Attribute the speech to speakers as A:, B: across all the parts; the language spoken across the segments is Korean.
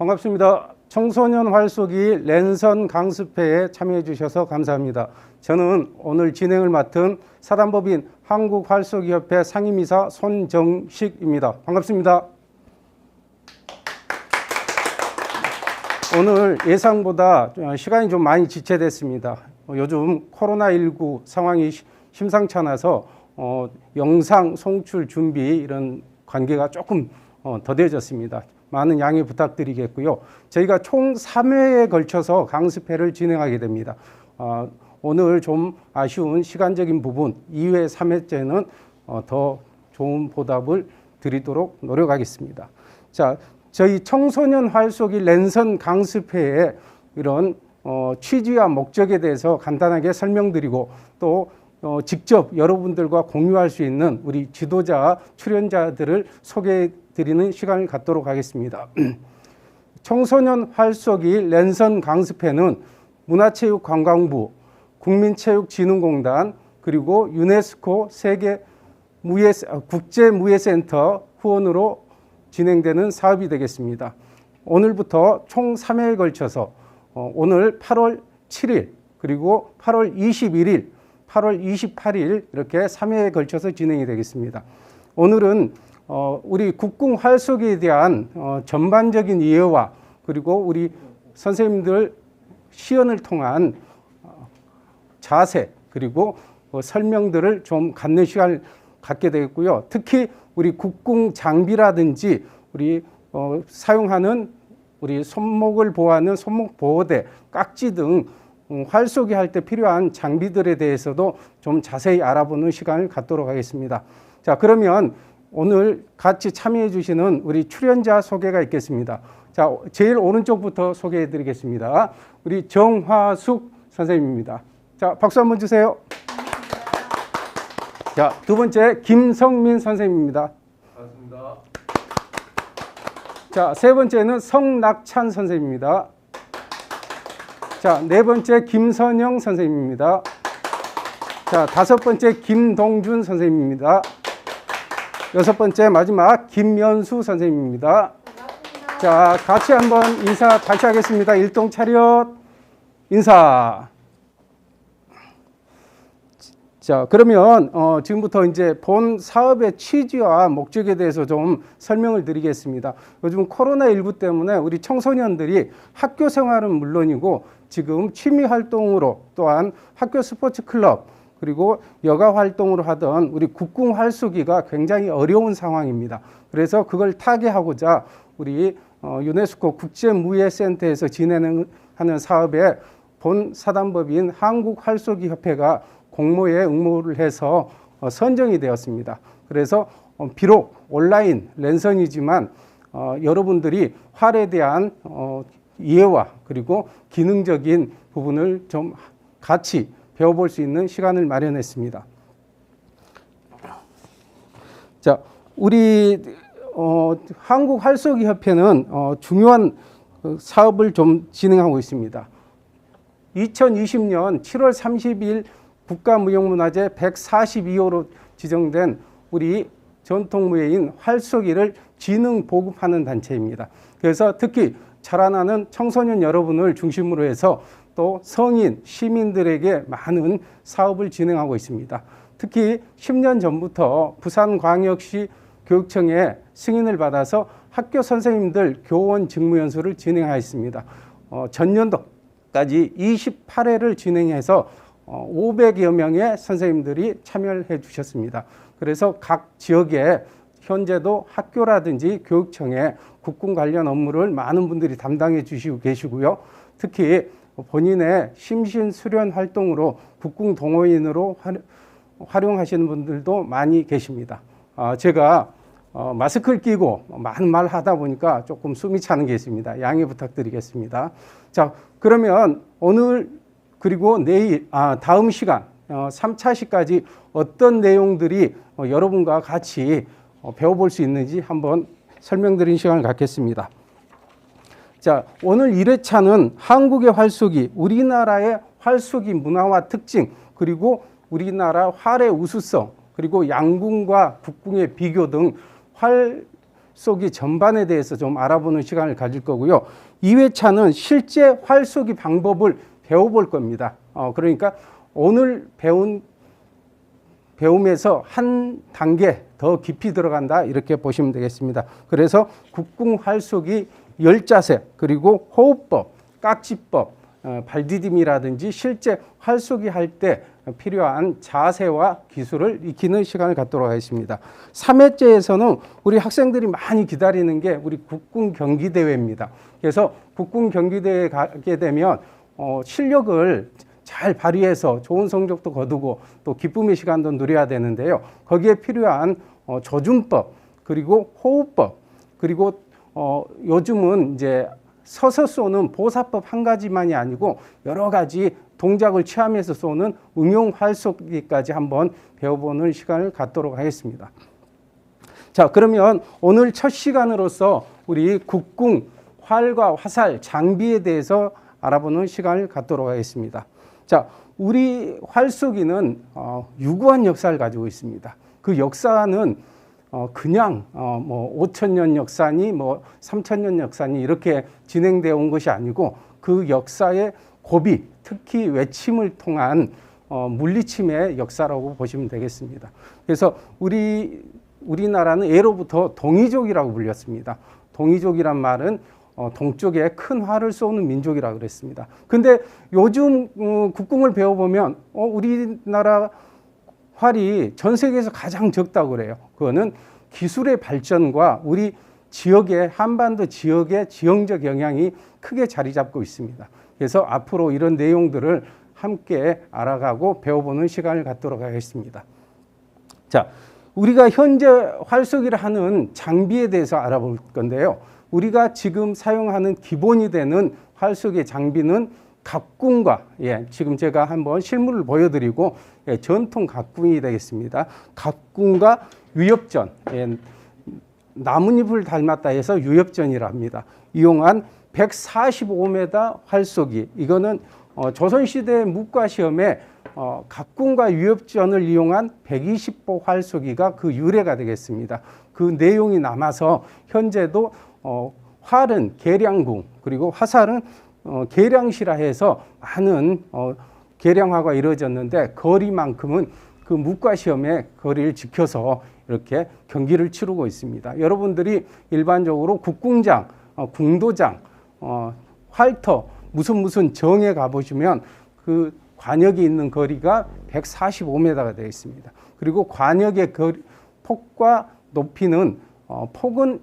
A: 반갑습니다. 청소년 활쏘기 랜선 강습회에 참여해 주셔서 감사합니다. 저는 오늘 진행을 맡은 사단법인 한국활쏘기협회 상임이사 손정식입니다. 반갑습니다. 오늘 예상보다 시간이 좀 많이 지체됐습니다. 요즘 코로나19 상황이 심상치 않아서 영상 송출 준비 이런 관계가 조금 더뎌졌습니다. 많은 양해 부탁드리겠고요. 저희가 총 3회에 걸쳐서 강습회를 진행하게 됩니다. 오늘 좀 아쉬운 시간적인 부분 2회, 3회째는 더 좋은 보답을 드리도록 노력하겠습니다. 자, 저희 청소년 활쏘기 랜선 강습회의 이런 취지와 목적에 대해서 간단하게 설명드리고 또 직접 여러분들과 공유할 수 있는 우리 지도자, 출연자들을 소개해 드리는 시간을 갖도록 하겠습니다. 청소년 활쏘기 랜선 강습회는 문화체육관광부, 국민체육진흥공단, 그리고 유네스코 국제무예센터 후원으로 진행되는 사업이 되겠습니다. 오늘부터 총 3회에 걸쳐서 오늘 8월 7일 그리고 8월 21일, 8월 28일 이렇게 3회에 걸쳐서 진행이 되겠습니다. 오늘은 우리 국궁 활쏘기에 대한 전반적인 이해와 그리고 우리 선생님들 시연을 통한 자세 그리고 설명들을 좀 갖는 시간을 갖게 되겠고요. 특히 우리 국궁 장비라든지 우리 사용하는 우리 손목을 보호하는 손목 보호대, 깍지 등 활쏘기 할 때 필요한 장비들에 대해서도 좀 자세히 알아보는 시간을 갖도록 하겠습니다. 자, 그러면 오늘 같이 참여해 주시는 우리 출연자 소개가 있겠습니다. 자, 제일 오른쪽부터 소개해 드리겠습니다. 우리 정화숙 선생님입니다. 자, 박수 한번 주세요. 자, 두 번째 김성민 선생님입니다.
B: 반갑습니다.
A: 자, 세 번째는 성낙찬 선생님입니다. 자, 네 번째 김선영 선생님입니다. 자, 다섯 번째 김동준 선생님입니다. 여섯 번째 마지막 김연수 선생님입니다. 반갑습니다. 자, 같이 한번 인사 다시 하겠습니다. 일동 차렷 인사. 자, 그러면 지금부터 이제 본 사업의 취지와 목적에 대해서 좀 설명을 드리겠습니다. 요즘 코로나19 때문에 우리 청소년들이 학교 생활은 물론이고 지금 취미 활동으로 또한 학교 스포츠 클럽 그리고 여가 활동으로 하던 우리 국궁 활쏘기가 굉장히 어려운 상황입니다. 그래서 그걸 타개하고자 우리 유네스코 국제무예센터에서 진행하는 사업에 본 사단법인 한국활쏘기협회가 공모에 응모를 해서 선정이 되었습니다. 그래서 비록 온라인 랜선이지만 여러분들이 활에 대한 이해와 그리고 기능적인 부분을 좀 같이 배워볼 수 있는 시간을 마련했습니다. 자, 우리 한국활쏘기협회는 중요한 사업을 좀 진행하고 있습니다. 2020년 7월 30일 국가무형문화재 142호로 지정된 우리 전통무예인 활쏘기를 진흥 보급하는 단체입니다. 그래서 특히 자라나는 청소년 여러분을 중심으로 해서 또 성인, 시민들에게 많은 사업을 진행하고 있습니다. 특히 10년 전부터 부산광역시 교육청의 승인을 받아서 학교 선생님들 교원 직무연수를 진행하였습니다. 전년도까지 28회를 진행해서 500여 명의 선생님들이 참여를 해 주셨습니다. 그래서 각 지역에 현재도 학교라든지 교육청에 국궁 관련 업무를 많은 분들이 담당해 주시고 계시고요. 특히 본인의 심신 수련 활동으로 국궁 동호인으로 활용하시는 분들도 많이 계십니다. 제가 마스크를 끼고 많은 말 하다 보니까 조금 숨이 차는 게 있습니다. 양해 부탁드리겠습니다. 자, 그러면 오늘 그리고 내일, 다음 시간 3차시까지 어떤 내용들이 여러분과 같이 배워볼 수 있는지 한번 설명드리는 시간을 갖겠습니다. 자, 오늘 1회차는 한국의 활쏘기, 우리나라의 활쏘기 문화와 특징, 그리고 우리나라 활의 우수성, 그리고 양궁과 국궁의 비교 등 활 쏘기 전반에 대해서 좀 알아보는 시간을 가질 거고요. 2회차는 실제 활 쏘기 방법을 배워볼 겁니다. 그러니까 오늘 배움에서 한 단계 더 깊이 들어간다 이렇게 보시면 되겠습니다. 그래서 국궁 활 쏘기 열자세, 그리고 호흡법, 깍지법, 발디딤이라든지 실제 활 쏘기 할 때 필요한 자세와 기술을 익히는 시간을 갖도록 하겠습니다. 3회째에서는 우리 학생들이 많이 기다리는 게 우리 국궁 경기대회입니다. 그래서 국궁 경기대회에 가게 되면 실력을 잘 발휘해서 좋은 성적도 거두고 또 기쁨의 시간도 누려야 되는데요. 거기에 필요한 조준법, 그리고 호흡법, 그리고 요즘은 이제 서서 쏘는 보사법 한 가지만이 아니고 여러 가지 동작을 취하면서 쏘는 응용 활 쏘기까지 한번 배워보는 시간을 갖도록 하겠습니다. 자, 그러면 오늘 첫 시간으로서 우리 국궁 활과 화살 장비에 대해서 알아보는 시간을 갖도록 하겠습니다. 자, 우리 활 쏘기는 유구한 역사를 가지고 있습니다. 그 역사는 그냥 뭐 5,000년 역사니 뭐 3,000년 역사니 이렇게 진행되어 온 것이 아니고 그 역사의 고비, 특히 외침을 통한 물리침의 역사라고 보시면 되겠습니다. 그래서 우리나라는 예로부터 동이족이라고 불렸습니다. 동이족이란 말은 동쪽에 큰 활을 쏘는 민족이라고 그랬습니다. 근데 요즘 국궁을 배워보면 우리나라 활이 전 세계에서 가장 적다고 그래요. 그거는 기술의 발전과 우리 지역의 한반도 지역의 지형적 영향이 크게 자리 잡고 있습니다. 그래서 앞으로 이런 내용들을 함께 알아가고 배워보는 시간을 갖도록 하겠습니다. 자, 우리가 현재 활 쏘기를 하는 장비에 대해서 알아볼 건데요. 우리가 지금 사용하는 기본이 되는 활 쏘기 장비는 각궁과, 지금 제가 한번 실물을 보여드리고, 전통 각궁이 되겠습니다. 각궁과 유엽전, 나뭇잎을 닮았다 해서 유엽전이라 합니다. 이용한 145m 활 쏘기. 이거는 조선시대 문과시험에 각궁과 유엽전을 이용한 120보 활 쏘기가 그 유래가 되겠습니다. 그 내용이 남아서 현재도 활은 계량궁, 그리고 화살은 계량시라 해서 많은 계량화가 이루어졌는데 거리만큼은 그 문과시험의 거리를 지켜서 이렇게 경기를 치르고 있습니다. 여러분들이 일반적으로 국궁장, 궁도장, 활터, 무슨 정에 가보시면 그 관역이 있는 거리가 145m가 되어 있습니다. 그리고 관역의 폭과 높이는 폭은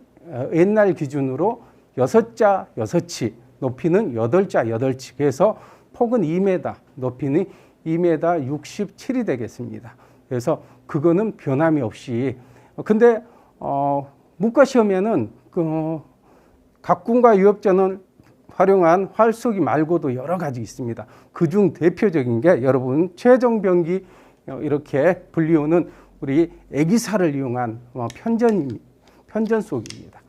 A: 옛날 기준으로 6자 6치, 높이는 8자 8치. 그래서 폭은 2m, 높이는 2m 67이 되겠습니다. 그래서 그거는 변함이 없이. 근데 문과시험에는 각궁과 유엽전을 활용한 활 쏘기 말고도 여러 가지 있습니다. 그중 대표적인 게 여러분 최종병기 이렇게 불리우는 우리 애기살을 이용한 편전 쏘기입니다.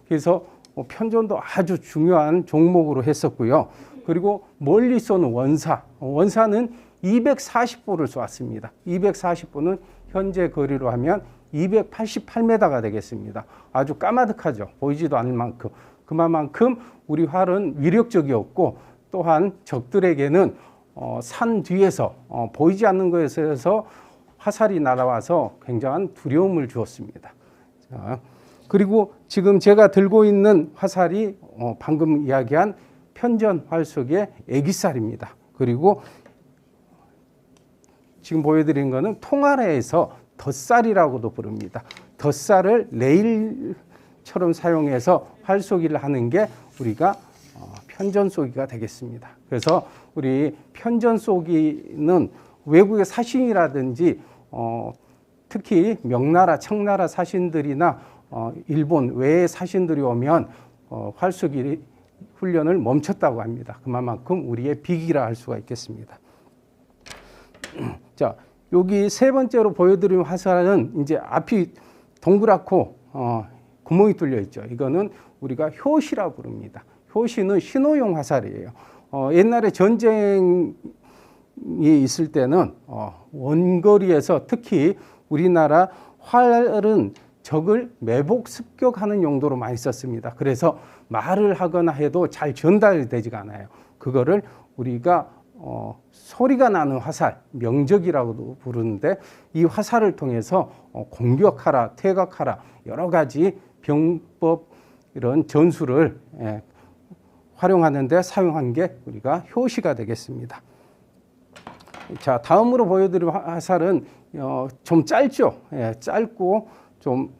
A: 그래서 편전도 아주 중요한 종목으로 했었고요. 그리고 멀리 쏘는 원사는 240보를 쏘았습니다. 240보는 현재 거리로 하면 288m가 되겠습니다. 아주 까마득하죠. 보이지도 않을 만큼. 그만큼 우리 활은 위력적이었고 또한 적들에게는 산 뒤에서 보이지 않는 것에서 화살이 날아와서 굉장한 두려움을 주었습니다. 자, 그리고 지금 제가 들고 있는 화살이 방금 이야기한 편전 활 쏘기의 애기살입니다. 그리고 지금 보여드린 것은 통화래에서 덧살이라고도 부릅니다. 덧살을 레일처럼 사용해서 활 쏘기를 하는 게 우리가 편전 쏘기가 되겠습니다. 그래서 우리 편전 쏘기는 외국의 사신이라든지 특히 명나라, 청나라 사신들이나 일본 외의 사신들이 오면 활 쏘기 훈련을 멈췄다고 합니다. 그만큼 우리의 비기라 할 수가 있겠습니다. 자, 여기 세 번째로 보여드린 화살은 이제 앞이 동그랗고 구멍이 뚫려 있죠. 이거는 우리가 효시라고 부릅니다. 효시는 신호용 화살이에요. 옛날에 전쟁이 있을 때는 원거리에서 특히 우리나라 활은 적을 매복 습격하는 용도로 많이 썼습니다. 그래서 말을 하거나 해도 잘 전달이 되지가 않아요. 그거를 우리가 소리가 나는 화살, 명적이라고도 부르는데, 이 화살을 통해서 공격하라, 퇴각하라, 여러 가지 병법, 이런 전술을 활용하는 데 사용한 게 우리가 효시가 되겠습니다. 자, 다음으로 보여드릴 화살은 좀 짧죠. 짧고 좀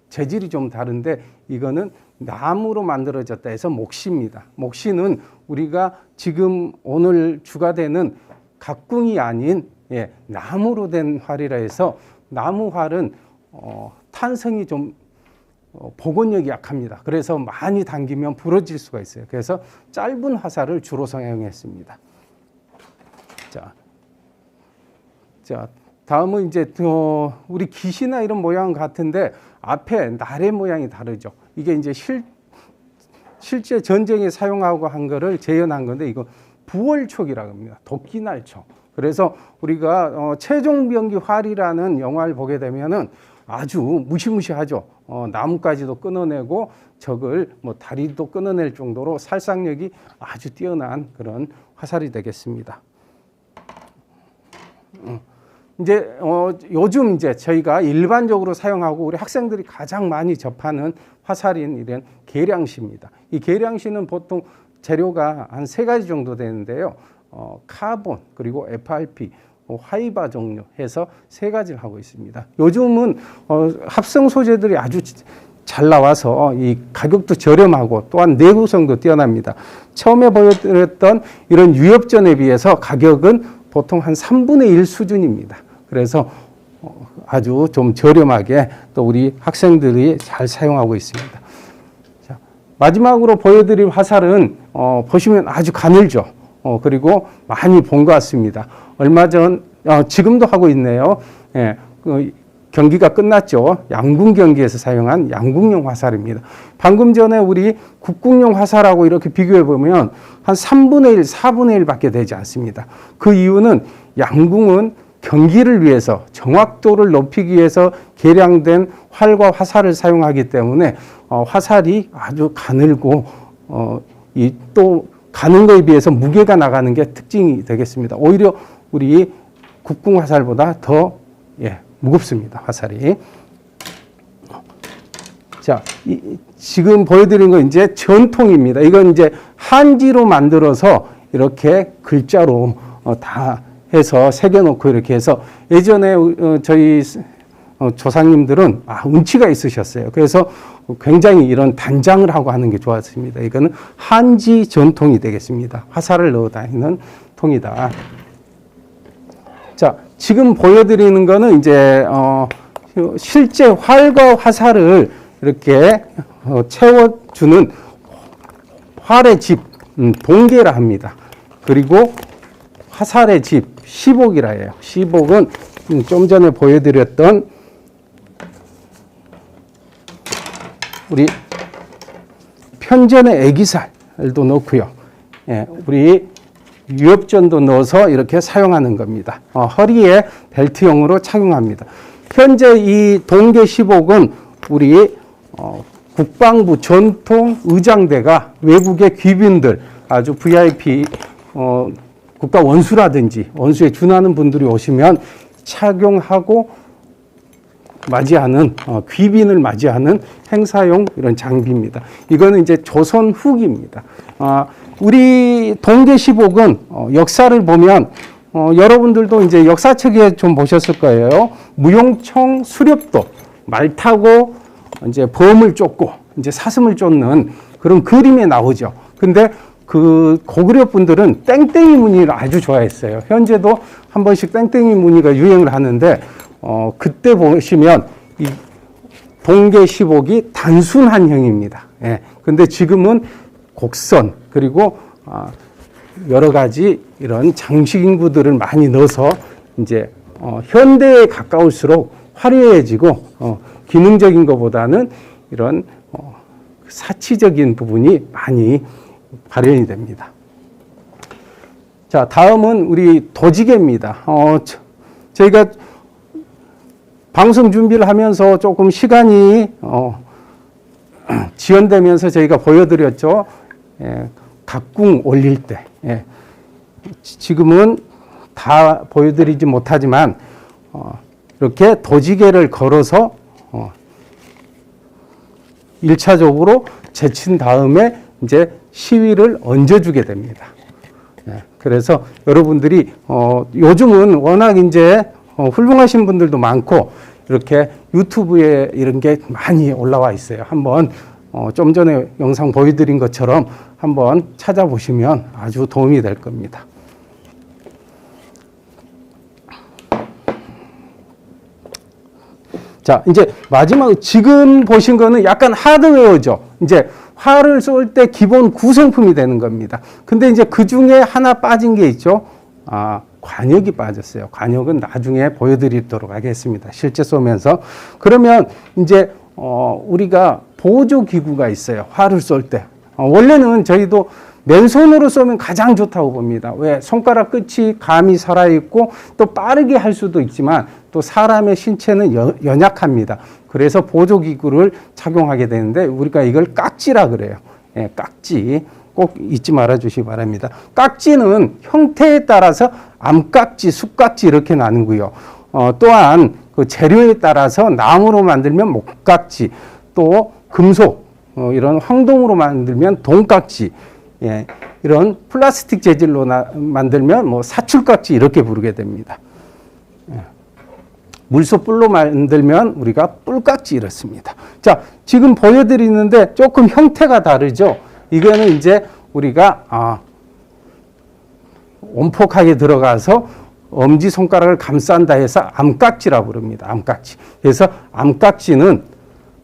A: 재질이 좀 다른데, 이거는 나무로 만들어졌다 해서 목시입니다. 목시는 우리가 지금 오늘 주가 되는 각궁이 아닌 나무로 된 활이라 해서, 나무 활은 탄성이 좀 복원력이 약합니다. 그래서 많이 당기면 부러질 수가 있어요. 그래서 짧은 화살을 주로 사용했습니다. 자, 다음은 이제 우리 깃이나 이런 모양 같은데 앞에 날의 모양이 다르죠. 이게 이제 실제 전쟁에 사용하고 한 거를 재현한 건데, 이거 부월촉이라고 합니다. 도끼날촉. 그래서 우리가 최종병기 활이라는 영화를 보게 되면은 아주 무시무시하죠. 나무까지도 끊어내고 적을 다리도 끊어낼 정도로 살상력이 아주 뛰어난 그런 화살이 되겠습니다. 이제 요즘 이제 저희가 일반적으로 사용하고 우리 학생들이 가장 많이 접하는 화살인 이런 계량시입니다. 이 계량시는 보통 재료가 한 3가지 정도 되는데요. 카본, 그리고 FRP, 화이바 종류 해서 3가지를 하고 있습니다. 요즘은 합성 소재들이 아주 잘 나와서 이 가격도 저렴하고 또한 내구성도 뛰어납니다. 처음에 보여드렸던 이런 유협전에 비해서 가격은 보통 한 3분의 1 수준입니다. 그래서 아주 좀 저렴하게 또 우리 학생들이 잘 사용하고 있습니다. 자, 마지막으로 보여드릴 화살은 보시면 아주 가늘죠. 그리고 많이 본 것 같습니다. 얼마 전 지금도 하고 있네요. 경기가 끝났죠. 양궁 경기에서 사용한 양궁용 화살입니다. 방금 전에 우리 국궁용 화살하고 이렇게 비교해 보면 한 3분의 1, 4분의 1밖에 되지 않습니다. 그 이유는 양궁은 경기를 위해서, 정확도를 높이기 위해서 개량된 활과 화살을 사용하기 때문에 화살이 아주 가늘고 또 가는 거에 비해서 무게가 나가는 게 특징이 되겠습니다. 오히려 우리 국궁 화살보다 더 무겁습니다, 화살이. 자, 지금 보여드린 건 이제 전통입니다. 이건 이제 한지로 만들어서 이렇게 글자로 다 해서 새겨놓고 이렇게 해서, 예전에 저희 조상님들은 운치가 있으셨어요. 그래서 굉장히 이런 단장을 하고 하는 게 좋았습니다. 이거는 한지 전통이 되겠습니다. 화살을 넣어 다니는 통이다. 자, 지금 보여드리는 거는 이제 실제 활과 화살을 이렇게 채워주는 활의 집, 동계라 합니다. 그리고 화살의 집, 시복이라 해요. 시복은 좀 전에 보여드렸던 우리 편전의 애기살도 넣고요. 우리 유협전도 넣어서 이렇게 사용하는 겁니다. 허리에 벨트용으로 착용합니다. 현재 이 동계 시복은 우리 국방부 전통 의장대가 외국의 귀빈들, 아주 VIP 국가 원수라든지 원수에 준하는 분들이 오시면 착용하고 맞이하는 귀빈을 맞이하는 행사용 이런 장비입니다. 이거는 이제 조선 후기입니다. 우리 동계시복은 역사를 보면 여러분들도 이제 역사책에 좀 보셨을 거예요. 무용총 수렵도, 말 타고 이제 범을 쫓고 이제 사슴을 쫓는 그런 그림에 나오죠. 근데 그 고구려 분들은 땡땡이 무늬를 아주 좋아했어요. 현재도 한 번씩 땡땡이 무늬가 유행을 하는데 그때 보시면 이 동계시복이 단순한 형입니다. 근데 지금은 곡선, 그리고 여러 가지 이런 장식 인구들을 많이 넣어서 이제 현대에 가까울수록 화려해지고 기능적인 것보다는 이런 사치적인 부분이 많이 발현이 됩니다. 자, 다음은 우리 도지개입니다. 저희가 방송 준비를 하면서 조금 시간이 지연되면서 저희가 보여드렸죠. 예, 각궁 올릴 때. 예, 지금은 다 보여드리지 못하지만 이렇게 도지개를 걸어서 1차적으로 제친 다음에 이제 시위를 얹어주게 됩니다. 예, 그래서 여러분들이 요즘은 워낙 이제 훌륭하신 분들도 많고 이렇게 유튜브에 이런 게 많이 올라와 있어요. 한번 좀 전에 영상 보여드린 것처럼 한번 찾아보시면 아주 도움이 될 겁니다. 자, 이제 마지막 지금 보신 거는 약간 하드웨어죠. 이제 활을 쏠 때 기본 구성품이 되는 겁니다. 근데 이제 그 중에 하나 빠진 게 있죠. 관역이 빠졌어요. 관역은 나중에 보여드리도록 하겠습니다. 실제 쏘면서. 그러면 이제 우리가 보조 기구가 있어요. 활을 쏠 때. 원래는 저희도 맨손으로 쏘면 가장 좋다고 봅니다. 왜? 손가락 끝이 감이 살아있고 또 빠르게 할 수도 있지만 또 사람의 신체는 연약합니다. 그래서 보조기구를 착용하게 되는데 우리가 이걸 깍지라 그래요. 예, 깍지 꼭 잊지 말아 주시기 바랍니다. 깍지는 형태에 따라서 암깍지, 숯깍지 이렇게 나누고요. 또한 그 재료에 따라서 나무로 만들면 목깍지, 또 금속 이런 황동으로 만들면 동깍지, 예, 이런 플라스틱 재질로 만들면 뭐 사출깍지 이렇게 부르게 됩니다. 예. 물소뿔로 만들면 우리가 뿔깍지 이렇습니다. 자, 지금 보여드리는데 조금 형태가 다르죠. 이거는 이제 우리가 온폭하게 들어가서 엄지손가락을 감싼다 해서 암깍지라고 부릅니다. 암깍지. 그래서 암깍지는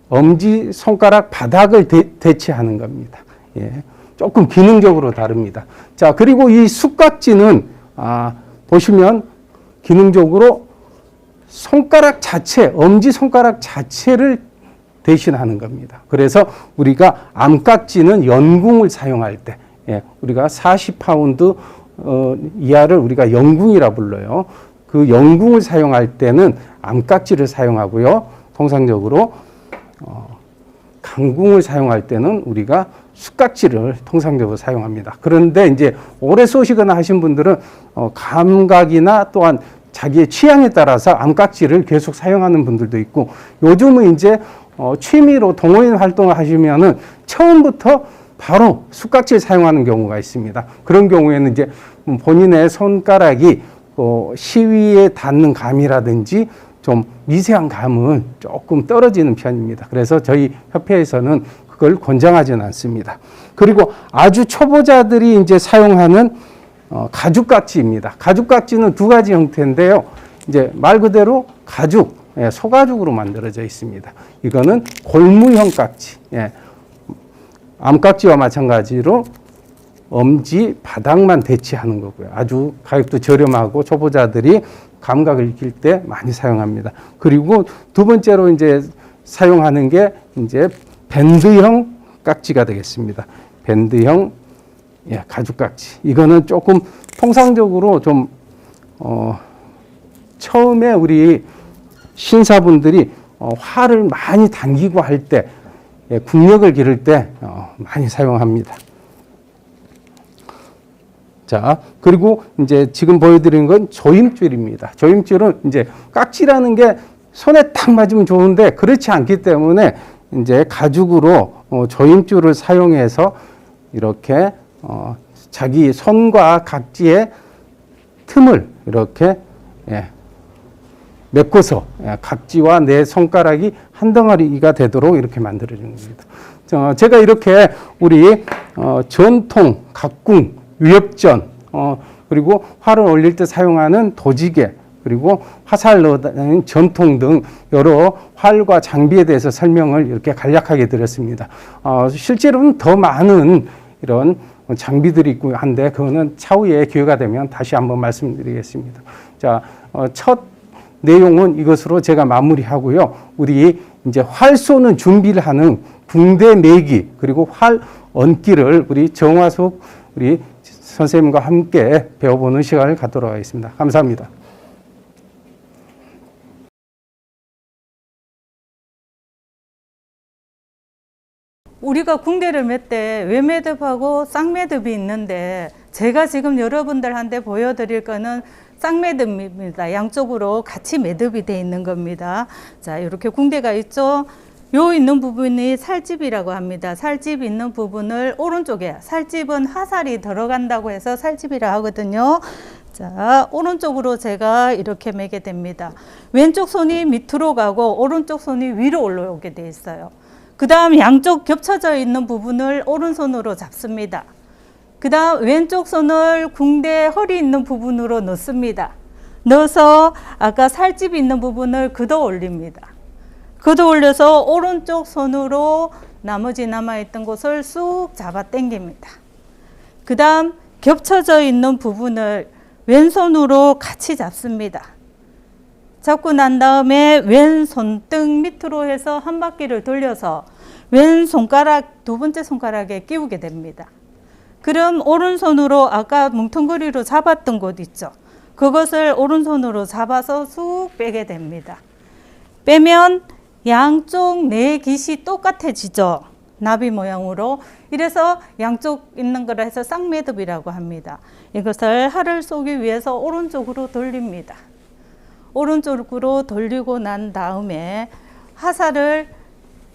A: 엄지손가락 바닥을 대체하는 겁니다. 예. 조금 기능적으로 다릅니다. 자, 그리고 이 숯깍지는 보시면 기능적으로 손가락 자체, 엄지손가락 자체를 대신하는 겁니다. 그래서 우리가 암깍지는 연궁을 사용할 때, 예, 우리가 40파운드 이하를 우리가 연궁이라 불러요. 그 연궁을 사용할 때는 암깍지를 사용하고요. 통상적으로 강궁을 사용할 때는 우리가 숯깍지를 통상적으로 사용합니다. 그런데 이제 오래 쏘시거나 하신 분들은 감각이나 또한 자기의 취향에 따라서 암깍지를 계속 사용하는 분들도 있고, 요즘은 이제 취미로 동호인 활동을 하시면은 처음부터 바로 숯깍지를 사용하는 경우가 있습니다. 그런 경우에는 이제 본인의 손가락이 시위에 닿는 감이라든지 좀 미세한 감은 조금 떨어지는 편입니다. 그래서 저희 협회에서는 그걸 권장하지는 않습니다. 그리고 아주 초보자들이 이제 사용하는 가죽깍지입니다. 가죽깍지는 두 가지 형태인데요. 이제 말 그대로 가죽, 소가죽으로 만들어져 있습니다. 이거는 골무형 깍지. 암깍지와 마찬가지로 엄지 바닥만 대체하는 거고요. 아주 가격도 저렴하고 초보자들이 감각을 익힐 때 많이 사용합니다. 그리고 두 번째로 이제 사용하는 게 이제 밴드형 깍지가 되겠습니다. 밴드형 가죽깍지. 이거는 조금 통상적으로 좀 처음에 우리 신사분들이 활을 많이 당기고 할 때, 국력을 기를 때 많이 사용합니다. 자, 그리고 이제 지금 보여드리는 건 조임줄입니다. 조임줄은 이제 깍지라는 게 손에 딱 맞으면 좋은데 그렇지 않기 때문에 이제 가죽으로 조임줄을 사용해서 이렇게 자기 손과 각지의 틈을 이렇게 메꿔서 각지와 내 손가락이 한 덩어리가 되도록 이렇게 만들어주는 겁니다. 제가 이렇게 우리 전통, 각궁, 위협전, 그리고 활을 올릴 때 사용하는 도지개, 그리고 화살 넣는 전통 등 여러 활과 장비에 대해서 설명을 이렇게 간략하게 드렸습니다. 실제로는 더 많은 이런 장비들이 있고 한데 그거는 차후에 기회가 되면 다시 한번 말씀드리겠습니다. 자, 첫 내용은 이것으로 제가 마무리하고요. 우리 이제 활 쏘는 준비를 하는 붕대 매기 그리고 활 얹기를 우리 정화숙 우리 선생님과 함께 배워보는 시간을 갖도록 하겠습니다. 감사합니다.
B: 우리가 궁대를 맬 때 외매듭하고 쌍매듭이 있는데 제가 지금 여러분들한테 보여드릴 거는 쌍매듭입니다. 양쪽으로 같이 매듭이 되어 있는 겁니다. 자, 이렇게 궁대가 있죠. 요 있는 부분이 살집이라고 합니다. 살집 있는 부분을 오른쪽에, 살집은 화살이 들어간다고 해서 살집이라 하거든요. 자, 오른쪽으로 제가 이렇게 매게 됩니다. 왼쪽 손이 밑으로 가고 오른쪽 손이 위로 올라오게 돼 있어요. 그 다음 양쪽 겹쳐져 있는 부분을 오른손으로 잡습니다. 그 다음 왼쪽 손을 궁대 허리 있는 부분으로 넣습니다. 넣어서 아까 살집 있는 부분을 걷어 올립니다. 걷어 올려서 오른쪽 손으로 나머지 남아있던 곳을 쑥 잡아 당깁니다. 그 다음 겹쳐져 있는 부분을 왼손으로 같이 잡습니다. 잡고 난 다음에 왼 손등 밑으로 해서 한 바퀴를 돌려서 왼 손가락, 두 번째 손가락에 끼우게 됩니다. 그럼 오른손으로 아까 뭉텅거리로 잡았던 곳 있죠. 그것을 오른손으로 잡아서 쑥 빼게 됩니다. 빼면 양쪽 네 깃이 똑같아지죠. 나비 모양으로. 이래서 양쪽 있는 거라 해서 쌍매듭이라고 합니다. 이것을 활을 쏘기 위해서 오른쪽으로 돌립니다. 오른쪽으로 돌리고 난 다음에 화살을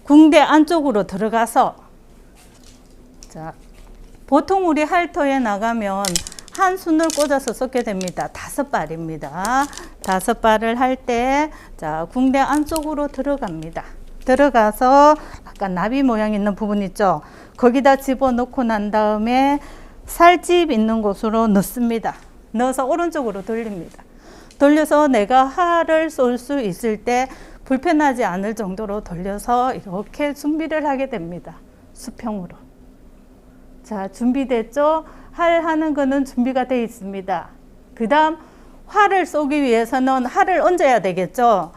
B: 궁대 안쪽으로 들어가서, 자, 보통 우리 할터에 나가면 한 순을 꽂아서 쏘게 됩니다. 5발입니다. 5발을 할 때, 자, 궁대 안쪽으로 들어갑니다. 들어가서 아까 나비 모양 있는 부분 있죠? 거기다 집어넣고 난 다음에 살집 있는 곳으로 넣습니다. 넣어서 오른쪽으로 돌립니다. 돌려서 내가 활을 쏠 수 있을 때 불편하지 않을 정도로 돌려서 이렇게 준비를 하게 됩니다. 수평으로. 자, 준비됐죠? 활 하는 거는 준비가 되어 있습니다. 그 다음 활을 쏘기 위해서는 활을 얹어야 되겠죠?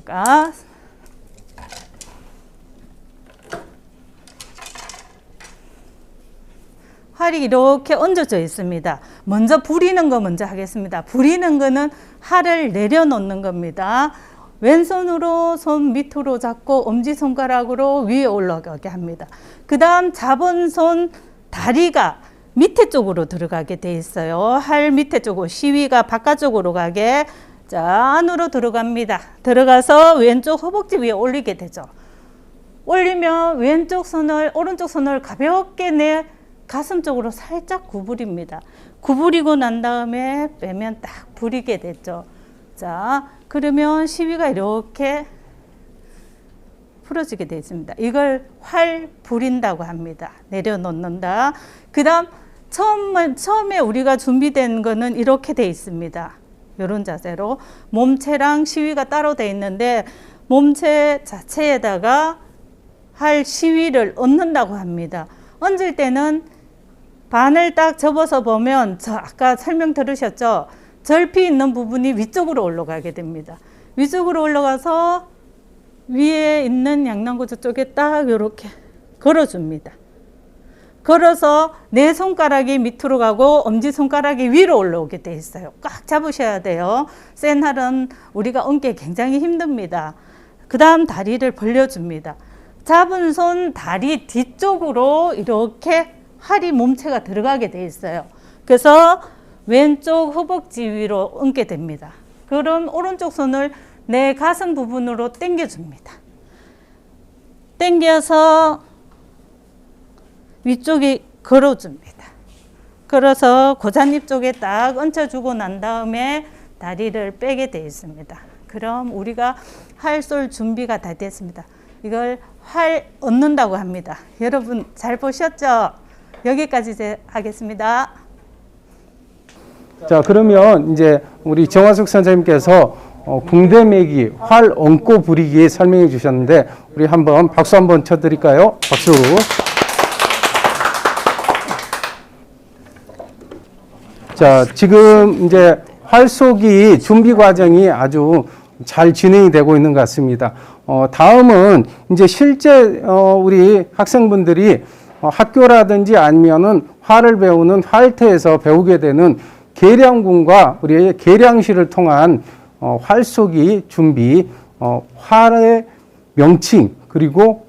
B: 그러니까 활이 이렇게 얹어져 있습니다. 먼저 부리는 거 먼저 하겠습니다. 부리는 거는 활을 내려놓는 겁니다. 왼손으로 손 밑으로 잡고 엄지손가락으로 위에 올라가게 합니다. 그 다음 잡은 손 다리가 밑에 쪽으로 들어가게 돼 있어요. 활 밑에 쪽으로, 시위가 바깥쪽으로 가게. 자, 안으로 들어갑니다. 들어가서 왼쪽 허벅지 위에 올리게 되죠. 올리면 왼쪽 손을, 오른쪽 손을 가볍게 내 가슴 쪽으로 살짝 구부립니다. 구부리고 난 다음에 빼면 딱 부리게 됐죠. 자, 그러면 시위가 이렇게 풀어지게 되어 있습니다. 이걸 활 부린다고 합니다. 내려놓는다. 그 다음 처음에 우리가 준비된 거는 이렇게 되어 있습니다. 이런 자세로 몸체랑 시위가 따로 되어 있는데 몸체 자체에다가 활 시위를 얹는다고 합니다. 얹을 때는 반을 딱 접어서 보면 아까 설명 들으셨죠? 절피 있는 부분이 위쪽으로 올라가게 됩니다. 위쪽으로 올라가서 위에 있는 양낭구조 쪽에 딱 이렇게 걸어줍니다. 걸어서 내 손가락이 밑으로 가고 엄지손가락이 위로 올라오게 돼 있어요. 꽉 잡으셔야 돼요. 센 활은 우리가 얹기 굉장히 힘듭니다. 그 다음 다리를 벌려줍니다. 잡은 손 다리 뒤쪽으로 이렇게 활이 몸체가 들어가게 돼 있어요. 그래서 왼쪽 허벅지 위로 얹게 됩니다. 그럼 오른쪽 손을 내 가슴 부분으로 당겨줍니다. 당겨서 위쪽에 걸어줍니다. 걸어서 고잔입 쪽에 딱 얹혀주고 난 다음에 다리를 빼게 되어 있습니다. 그럼 우리가 활 쏠 준비가 다 됐습니다. 이걸 활 얹는다고 합니다. 여러분 잘 보셨죠? 여기까지 이제 하겠습니다.
A: 자, 그러면 이제 우리 정화숙 선생님께서 궁대매기, 활 얹고 부리기 설명해 주셨는데 우리 한번 박수 한번 쳐드릴까요? 박수. 자, 지금 이제 활 쏘기 준비 과정이 아주 잘 진행이 되고 있는 것 같습니다. 다음은 이제 실제 우리 학생분들이 학교라든지 아니면은 활을 배우는 활터에서 배우게 되는 계량군과 우리의 계량실을 통한 활 쏘기 준비, 활의 명칭, 그리고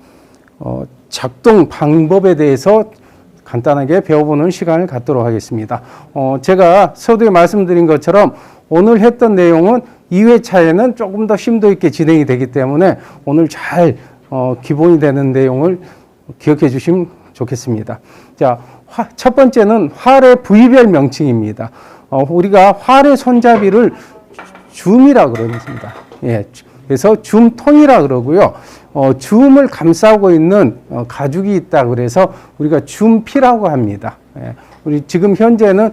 A: 작동 방법에 대해서 간단하게 배워보는 시간을 갖도록 하겠습니다. 제가 서두에 말씀드린 것처럼 오늘 했던 내용은 2회차에는 조금 더 심도 있게 진행이 되기 때문에 오늘 잘 기본이 되는 내용을 기억해 주시면 좋겠습니다. 자, 첫 번째는 활의 부위별 명칭입니다. 우리가 활의 손잡이를 줌이라 그럽니다. 예, 그래서 줌통이라 그러고요. 줌을 감싸고 있는 가죽이 있다 그래서 우리가 줌피라고 합니다. 예, 우리 지금 현재는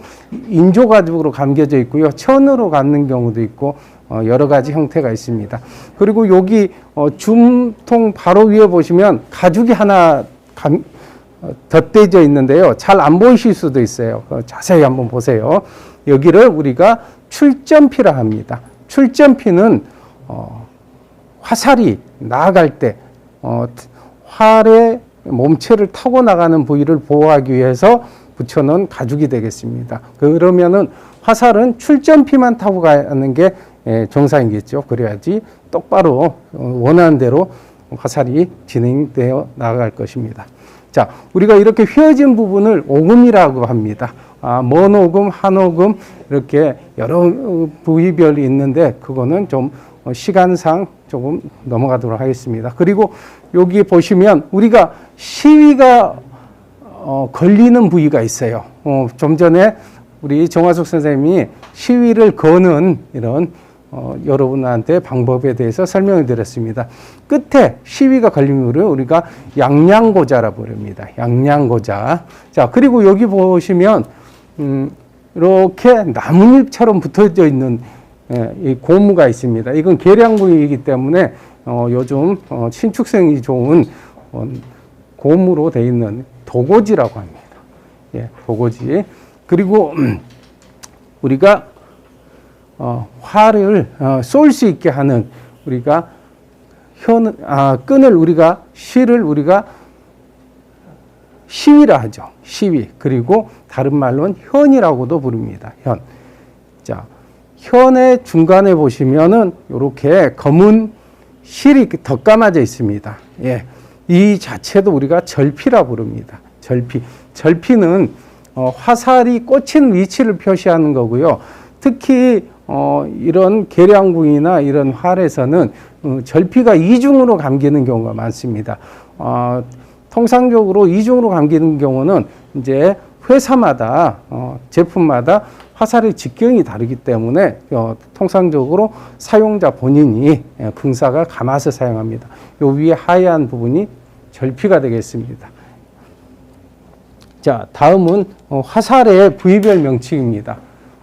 A: 인조 가죽으로 감겨져 있고요. 천으로 감는 경우도 있고 여러 가지 형태가 있습니다. 그리고 여기 줌통 바로 위에 보시면 가죽이 하나 덧대져 있는데요. 잘 안 보이실 수도 있어요. 자세히 한번 보세요. 여기를 우리가 출점피라 합니다. 출점피는 화살이 나아갈 때 활의 몸체를 타고 나가는 부위를 보호하기 위해서 붙여놓은 가죽이 되겠습니다. 그러면은 화살은 출점피만 타고 가는 게 정상이겠죠. 그래야지 똑바로 원하는 대로 화살이 진행되어 나갈 것입니다. 자, 우리가 이렇게 휘어진 부분을 오금이라고 합니다. 먼 오금, 한 오금 이렇게 여러 부위별이 있는데 그거는 좀 시간상 조금 넘어가도록 하겠습니다. 그리고 여기 보시면 우리가 시위가 걸리는 부위가 있어요. 좀 전에 우리 정화숙 선생님이 시위를 거는 이런 여러분한테 방법에 대해서 설명을 드렸습니다. 끝에 시위가 걸리면 우리가 양양고자라 부릅니다. 양양고자. 자, 그리고 여기 보시면 이렇게 나뭇잎처럼 붙어져 있는 이 고무가 있습니다. 이건 계량부위이기 때문에 요즘 신축성이 좋은 고무로 되어 있는 도고지라고 합니다. 예, 도고지. 그리고 우리가 활을 쏠 수 있게 하는 우리가 끈을 우리가 실을 우리가 시위라 하죠. 시위. 그리고 다른 말로는 현이라고도 부릅니다. 현. 자, 현의 중간에 보시면은 이렇게 검은 실이 덧감아져 있습니다. 예. 이 자체도 우리가 절피라 부릅니다. 절피. 절피는 화살이 꽂힌 위치를 표시하는 거고요. 특히 이런 계량부위나 이런 활에서는 절피가 이중으로 감기는 경우가 많습니다. 통상적으로 이중으로 감기는 경우는 이제 회사마다 제품마다 화살의 직경이 다르기 때문에 통상적으로 사용자 본인이 긍사가 감아서 사용합니다. 요 위에 하얀 부분이 절피가 되겠습니다. 자, 다음은 화살의 부위별 명칭입니다.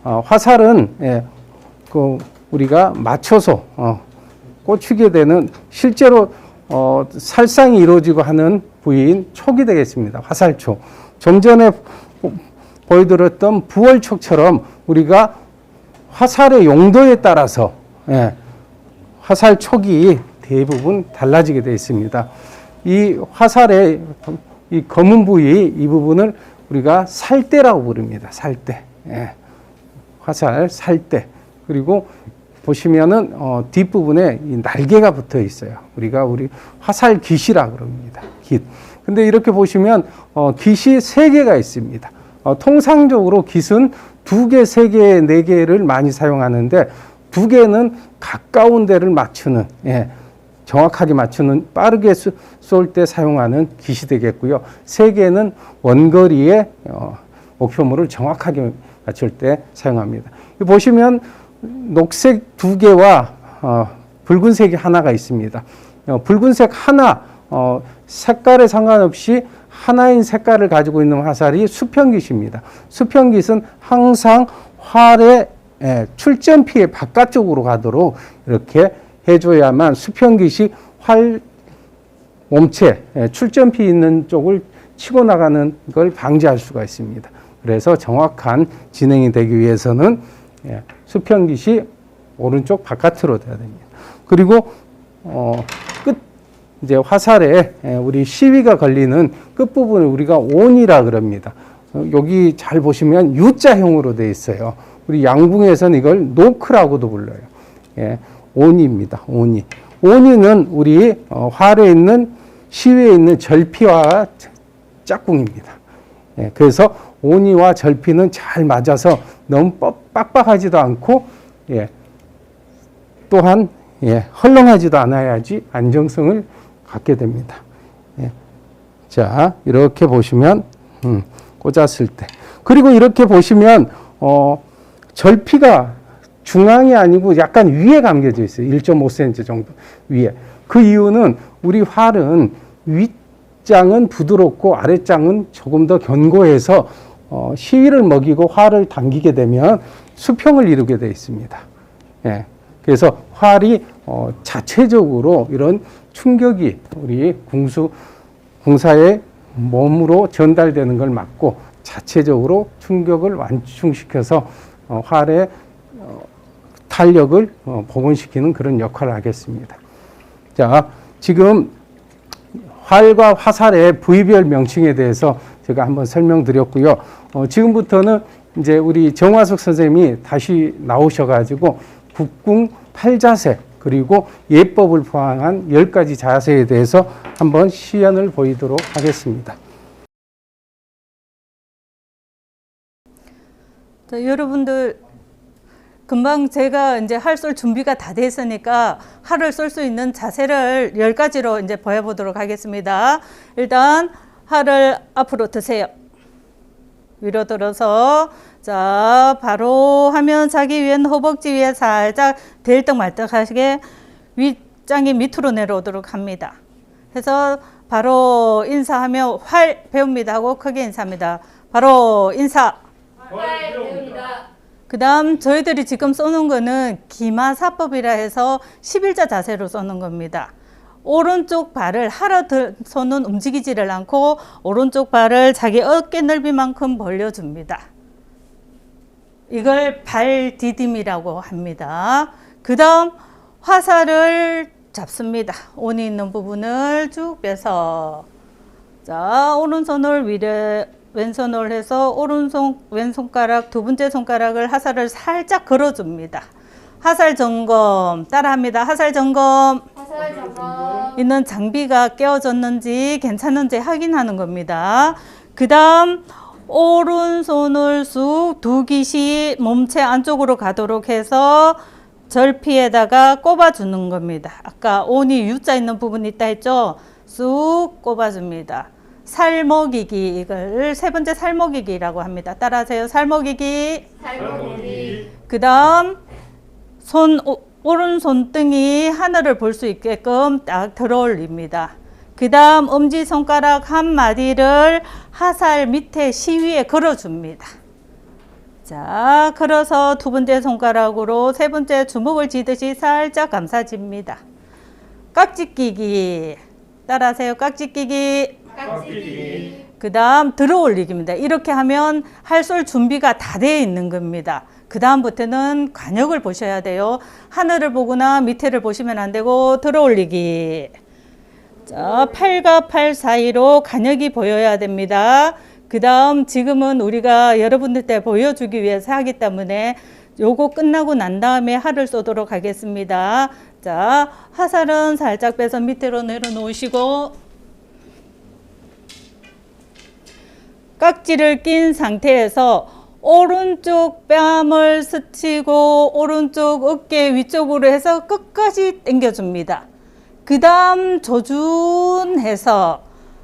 A: 화살은 우리가 맞춰서 꽂히게 되는 실제로 살상이 이루어지고 하는 부위인 촉이 되겠습니다. 화살촉. 좀 전에 보여드렸던 부월촉처럼 우리가 화살의 용도에 따라서 화살촉이 대부분 달라지게 되어 있습니다. 이 화살의 이 검은 부위 이 부분을 우리가 살대라고 부릅니다. 살대. 화살 살대. 그리고 보시면은 뒷부분에 이 날개가 붙어 있어요. 우리 화살 깃이라 그럽니다. 깃. 근데 이렇게 보시면 깃이 3개가 있습니다. 통상적으로 깃은 2개, 3개, 4개를 많이 사용하는데 2개는 가까운 데를 맞추는 정확하게 맞추는 빠르게 쏠 때 사용하는 깃이 되겠고요. 3개는 원거리에 목표물을 정확하게 맞출 때 사용합니다. 보시면 녹색 2개와 붉은색이 하나가 있습니다. 붉은색 하나 색깔에 상관없이 하나인 색깔을 가지고 있는 화살이 수평깃입니다. 수평깃은 항상 활의 출점피의 바깥쪽으로 가도록 이렇게 해줘야만 수평깃이 활 몸체 출점피 있는 쪽을 치고 나가는 걸 방지할 수가 있습니다. 그래서 정확한 진행이 되기 위해서는 수평깃이 오른쪽 바깥으로 돼야 됩니다. 그리고 이제 화살에 우리 시위가 걸리는 끝부분을 우리가 온이라 그럽니다. 여기 잘 보시면 U자형으로 되어 있어요. 우리 양궁에서는 이걸 노크라고도 불러요. 온이입니다. 온이. 온이는 우리 활에 있는 시위에 있는 절피와 짝꿍입니다. 예, 그래서 오니와 절피는 잘 맞아서 너무 빡빡하지도 않고, 예, 또한 예, 헐렁하지도 않아야지 안정성을 갖게 됩니다. 예. 자, 이렇게 보시면 꽂았을 때, 그리고 이렇게 보시면 절피가 중앙이 아니고 약간 위에 감겨져 있어요. 1.5cm 정도 위에. 그 이유는 우리 활은 윗장은 부드럽고 아랫장은 조금 더 견고해서 시위를 먹이고 활을 당기게 되면 수평을 이루게 되어 있습니다. 예. 그래서 활이 자체적으로 이런 충격이 우리 궁사의 몸으로 전달되는 걸 막고 자체적으로 충격을 완충시켜서 활의 탄력을 복원시키는 그런 역할을 하겠습니다. 자, 지금 활과 화살의 부위별 명칭에 대해서 제가 한번 설명드렸고요. 지금부터는 이제 우리 정화석 선생님이 다시 나오셔가지고 국궁 8자세 그리고 예법을 포함한 10가지 자세에 대해서 한번 시연을 보이도록 하겠습니다.
B: 자, 여러분들 금방 제가 이제 활 쏠 준비가 다 됐으니까 활을 쏠 수 있는 자세를 10가지로 이제 보여보도록 하겠습니다. 일단 활을 앞으로 드세요. 위로 들어서, 자, 바로 하면 자기 왼 허벅지 위에 살짝 들떡말떡하게 윗장이 밑으로 내려오도록 합니다. 해서 바로 인사하며 활 배웁니다 하고 크게 인사합니다. 바로 인사.
C: 활 배웁니다.
B: 그 다음 저희들이 지금 쏘는 거는 기마사법이라 해서 11자 자세로 쏘는 겁니다. 오른쪽 발을 하러 손은 움직이지를 않고 오른쪽 발을 자기 어깨 넓이만큼 벌려줍니다. 이걸 발 디딤이라고 합니다. 그 다음 화살을 잡습니다. 온이 있는 부분을 쭉 빼서, 자, 오른손을 위로 왼손을 해서 왼손가락 두 번째 손가락을 화살을 살짝 걸어줍니다. 화살 점검 따라합니다. 화살 점검.
C: 화살 점검.
B: 있는 장비가 깨어졌는지 괜찮은지 확인하는 겁니다. 그 다음 오른손을 쑥 두 기시 몸체 안쪽으로 가도록 해서 절피에다가 꼽아주는 겁니다. 아까 온이 U자 있는 부분이 있다 했죠? 쑥 꼽아줍니다. 살먹이기, 이걸 세 번째 살먹이기라고 합니다. 따라하세요. 살먹이기.
C: 살먹이기.
B: 그 다음 오른 손등이 하늘을 볼 수 있게끔 딱 들어 올립니다. 그 다음 엄지손가락 한 마디를 화살 밑에 시위에 걸어줍니다. 자, 걸어서 두 번째 손가락으로 세 번째 주먹을 쥐듯이 살짝 감싸집니다. 깍지 끼기. 따라하세요. 깍지 끼기.
C: 깍지기.
B: 그 다음 들어 올리기입니다. 이렇게 하면 활 쏠 준비가 다 되어 있는 겁니다. 그 다음부터는 관역을 보셔야 돼요. 하늘을 보거나 밑에를 보시면 안 되고 들어 올리기. 자, 팔과 팔 사이로 관역이 보여야 됩니다. 그 다음 지금은 우리가 여러분들께 보여주기 위해서 하기 때문에 요거 끝나고 난 다음에 활을 쏘도록 하겠습니다. 자, 화살은 살짝 빼서 밑으로 내려놓으시고 깍지를 낀 상태에서 오른쪽 뺨을 스치고 오른쪽 어깨 위쪽으로 해서 끝까지 당겨줍니다. 그 다음 조준해서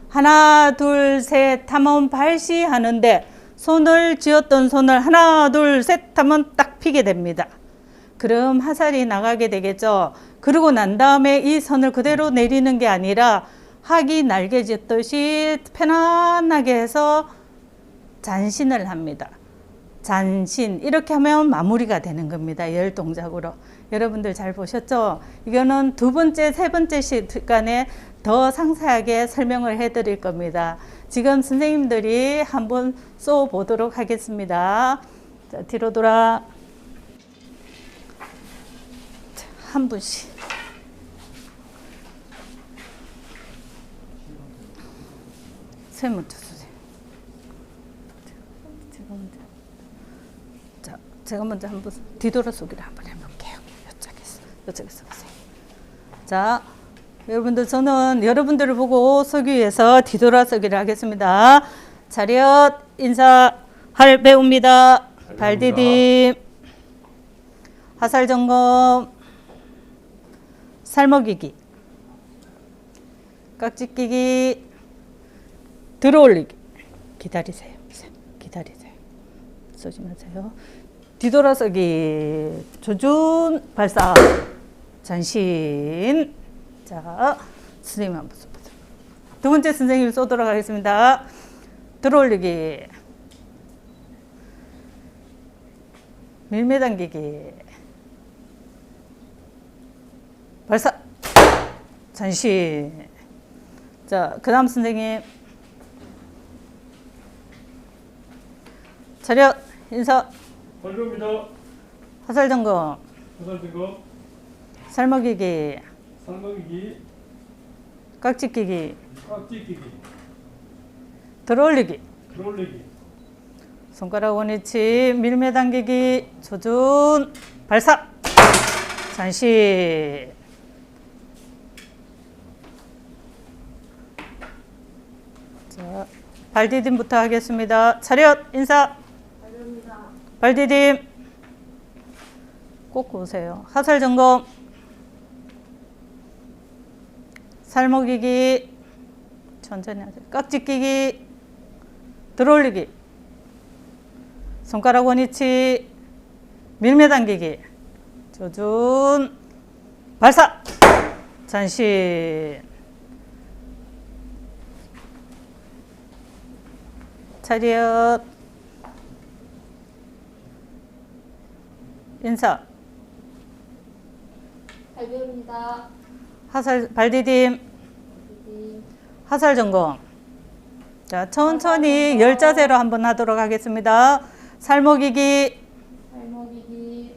B: 하나 둘 셋 하면 발시 하는데 손을 쥐었던 손을 하나 둘 셋 하면 딱 피게 됩니다. 그럼 화살이 나가게 되겠죠. 그러고 난 다음에 이 선을 그대로 내리는 게 아니라 학이 날개짓듯이 편안하게 해서 잔신을 합니다. 잔신, 이렇게 하면 마무리가 되는 겁니다. 열 동작으로. 여러분들 잘 보셨죠? 이거는 두 번째, 세 번째 시간에 더 상세하게 설명을 해드릴 겁니다. 지금 선생님들이 한번 쏘 보도록 하겠습니다. 자, 뒤로 돌아. 자, 한 분씩. 세 먼저 쏘세요. 자, 제가 먼저 한번 뒤돌아 쏘기를 한번 해볼게요. 이쪽에서 보세요. 자, 여러분들 저는 여러분들을 보고 서기 위해서 뒤돌아서기를 하겠습니다. 차렷 인사할 배우입니다. 발디딤 하살 점검 살먹이기 깍지 끼기 들어올리기 기다리세요. 기다리세요. 쏘지 마세요. 뒤돌아서기 조준 발사 전신. 자, 선생님 한번 쏘보세요. 두 번째 선생님 쏘도록 하겠습니다. 들어올리기 밀매 당기기 발사 전신. 자, 그 다음 선생님 차렷 인사
C: 발표입니다.
B: 화살 점검
C: 화살 증거,
B: 살먹이기
C: 상먹이기,
B: 깍지 끼기
C: 깍지 끼기,
B: 들어올리기
C: 들어올리기,
B: 손가락 원위치 밀매 당기기 조준 발사 전시. 자, 발디딤부터 하겠습니다. 차렷 인사 발디딤 꼭 보세요. 하살 점검 살먹이기 천천히 하세요. 깍지 끼기 들어올리기 손가락 원위치 밀매 당기기 조준 발사 전신. 차렷 인사
C: 발표입니다.
B: 하살 발디딤 하살 점검. 자, 천천히 열자세로 한번 하도록 하겠습니다. 살먹이기
C: 살먹이기,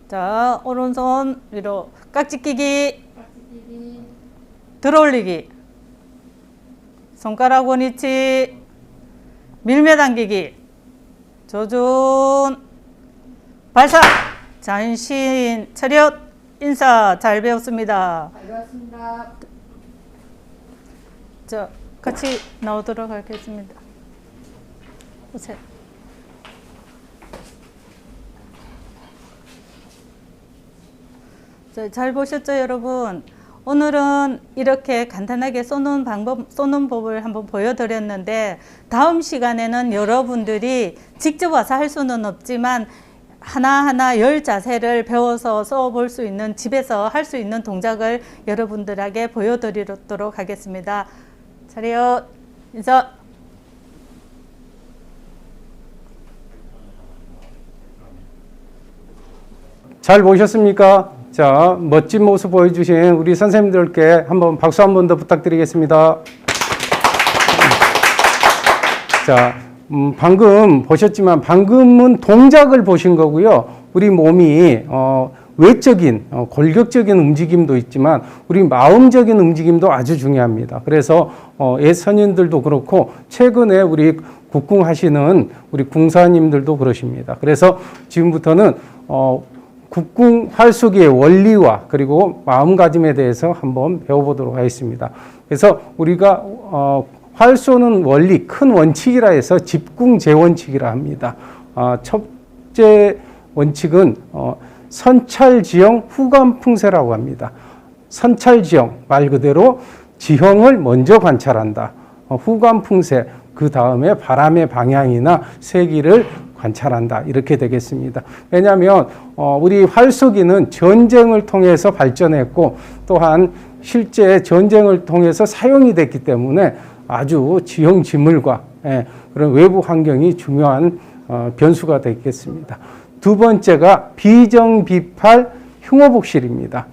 B: 자, 오른손 위로 깍지 끼기
C: 깍지 끼기,
B: 들어올리기 손가락 원위치 밀매 당기기 조준 발사 전신. 차렷 인사 잘 배웠습니다.
C: 발표했습니다.
B: 자, 같이 나오도록 하겠습니다. 오세요. 자, 잘 보셨죠, 여러분? 오늘은 이렇게 간단하게 쏘는 방법, 쏘는 법을 한번 보여드렸는데, 다음 시간에는 여러분들이 직접 와서 할 수는 없지만 하나하나 10자세를 배워서 쏘볼 수 있는, 집에서 할 수 있는 동작을 여러분들에게 보여드리도록 하겠습니다. 차렷 인사.
A: 잘 보셨습니까? 자, 멋진 모습 보여주신 우리 선생님들께 한번 박수 한 번 더 부탁드리겠습니다. 자, 방금 보셨지만 방금은 동작을 보신 거고요. 우리 몸이 외적인 골격적인 움직임도 있지만 우리 마음적인 움직임도 아주 중요합니다. 그래서 예선인들도 그렇고 최근에 우리 국궁 하시는 우리 궁사님들도 그러십니다. 그래서 지금부터는 국궁 활쏘기의 원리와 그리고 마음가짐에 대해서 한번 배워보도록 하겠습니다. 그래서 우리가 활쏘는 원리, 큰 원칙이라 해서 집궁제원칙이라 합니다. 첫째 원칙은 선찰지형 후감풍세라고 합니다. 선찰지형, 말 그대로 지형을 먼저 관찰한다. 후감풍세, 그 다음에 바람의 방향이나 세기를 관찰한다. 이렇게 되겠습니다. 왜냐하면 우리 활쏘기는 전쟁을 통해서 발전했고 또한 실제 전쟁을 통해서 사용이 됐기 때문에 아주 지형지물과 그런 외부 환경이 중요한 변수가 되겠습니다. 두 번째가 비정비팔 흉어복실입니다.